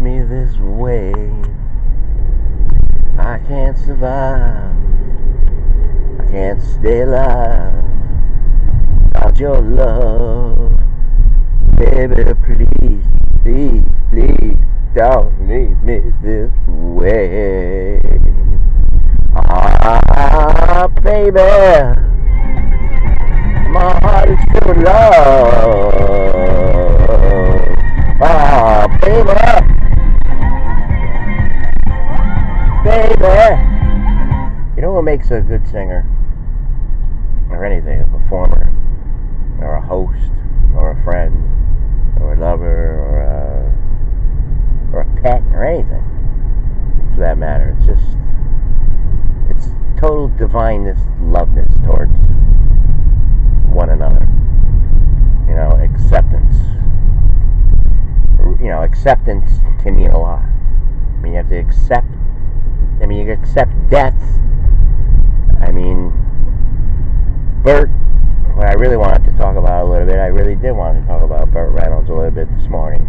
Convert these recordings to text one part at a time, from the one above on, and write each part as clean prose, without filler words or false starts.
me this way. I can't survive. I can't stay alive without your love. Baby, please, please, please don't leave me this way. Ah, baby, my heart is full of love. Ah, baby, baby. You know what makes a good singer? Or anything, a performer, or a host, or a friend, or a lover, or a pet, or anything, for that matter. It's total divineness, loveness towards one another. You know, acceptance. You know, acceptance can mean a lot. I mean, you have to accept. I mean, you accept death. I mean, Burt. What I really wanted to talk about a little bit, I really did want to talk about Burt Reynolds a little bit this morning.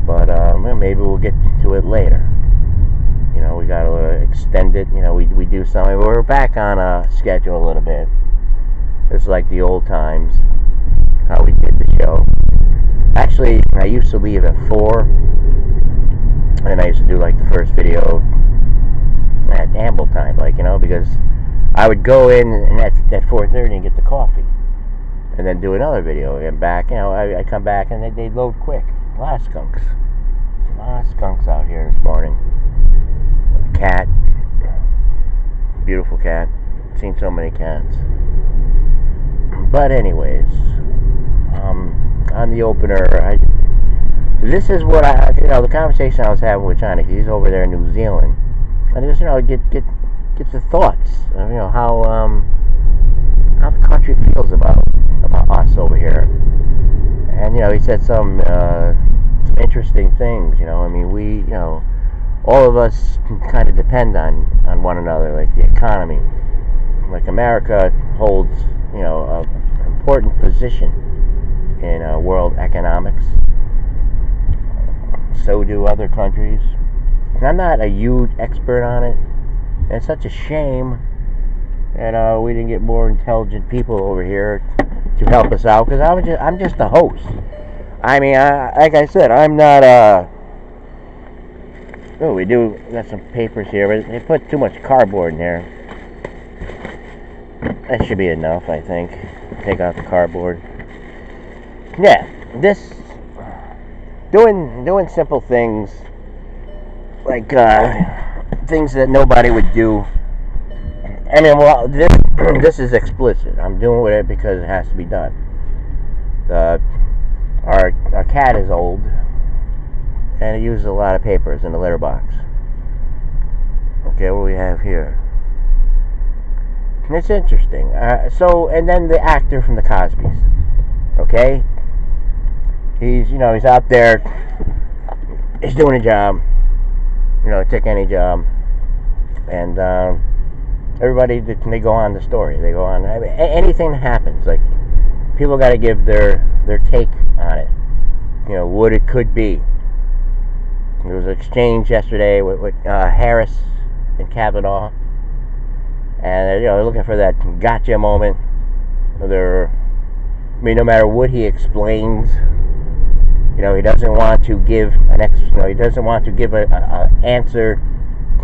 But maybe we'll get to it later. You know, we got a little extended. You know, we do something. We're back on a schedule a little bit. It's like the old times, how we did the show. Actually, I used to leave at 4, and I used to do like the first video at amble time, like, you know, because I would go in and at 4:30 and get the coffee, and then do another video and back. You know, I come back and they'd load quick. A lot of skunks out here this morning. Cat, beautiful cat. Seen so many cats. But anyways, on the opener, this is what the conversation I was having with Johnny. He's over there in New Zealand, and just, you know, get the thoughts of, you know, how the country feels about us over here. And, you know, he said some interesting things. You know, I mean, we, you know, all of us can kind of depend on one another, like the economy. Like America holds, you know, an important position in world economics. So do other countries. And I'm not a huge expert on it. And it's such a shame that we didn't get more intelligent people over here to help us out, because I'm just a host. I mean, like I said, I'm not oh, we got some papers here, but they put too much cardboard in here. That should be enough, I think. Take out the cardboard. Yeah, this doing simple things, like things that nobody would do. I mean, well, this is explicit. I'm doing with it because it has to be done. Our cat is old, and it uses a lot of papers in the litter box. Okay, what do we have here? And it's interesting. And then the actor from the Cosbys. Okay, he's out there. He's doing a job. You know, take any job, and everybody, they go on the story. They go on. I mean, anything that happens, like, people got to give their take on it. You know, what it could be. There was an exchange yesterday with Harris and Kavanaugh, and you know, they're looking for that gotcha moment. No matter what he explains, you know, he doesn't want to give he doesn't want to give a answer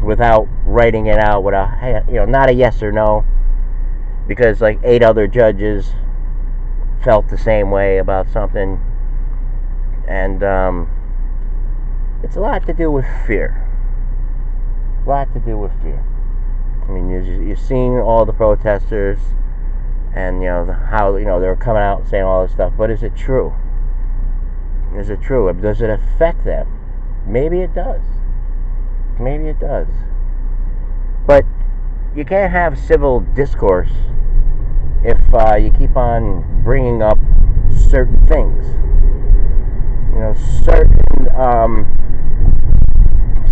without writing it out with not a yes or no, because like 8 other judges felt the same way about something, and it's a lot to do with fear. I mean, you're seeing all the protesters, and you know how they're coming out saying all this stuff, but is it true? Does it affect them? Maybe it does. But you can't have civil discourse if you keep on bringing up certain things. You know,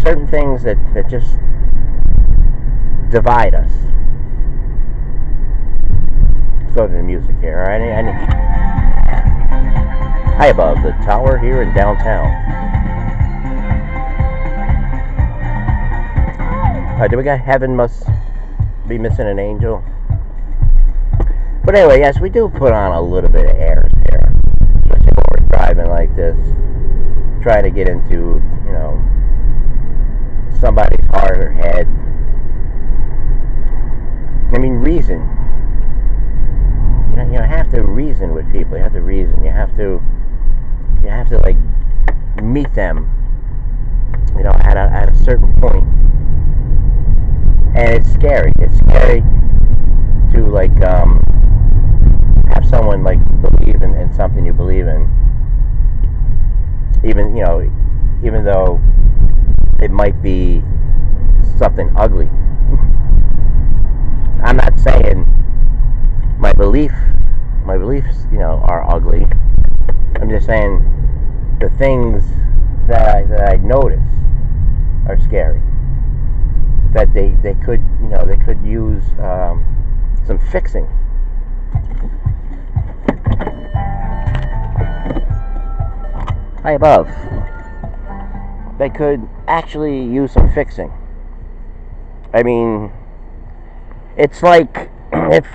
certain things that just divide us. Let's go to the music here. All right? High above the tower here in downtown. Do we got heaven must be missing an angel? But anyway, yes, we do put on a little bit of airs here, especially when we're driving like this, trying to get into, somebody's heart or head. I mean, reason. You have to reason with people. You have to reason. You have to like meet them. At a certain point. And it's scary. It's scary to like have someone like believe in something you believe in. Even though it might be something ugly. I'm not saying my beliefs, are ugly. I'm just saying the things that I notice are scary. That they could use some fixing. High above. They could actually use some fixing. I mean, it's like if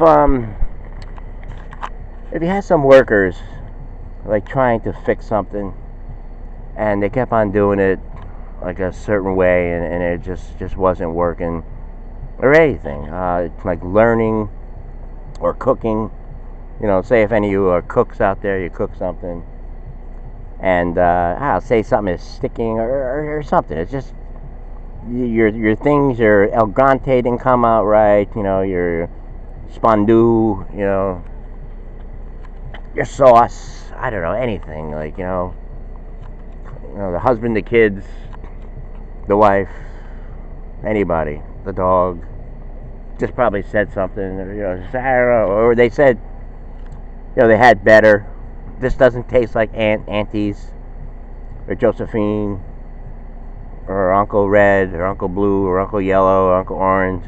you had some workers like trying to fix something, and they kept on doing it like a certain way, and it just wasn't working, or anything, like learning or cooking. Say if any of you are cooks out there, you cook something, and I'll say something is sticking or something. It's just your things, your El Grante didn't come out right. Your spondu, your sauce. I don't know, anything like the husband, the kids, the wife, anybody, the dog, just probably said something, or I don't know, or they said, they had better. This doesn't taste like Auntie's, or Josephine, or Uncle Red, or Uncle Blue, or Uncle Yellow, or Uncle Orange.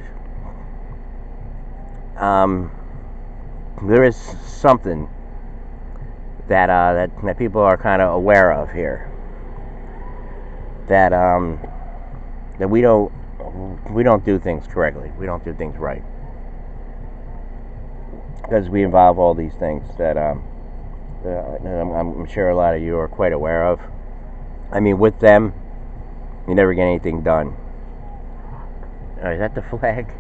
There is something that people are kind of aware of here. That we don't do things correctly. We don't do things right, because we involve all these things that I'm sure a lot of you are quite aware of. I mean, with them, you never get anything done. Is that the flag?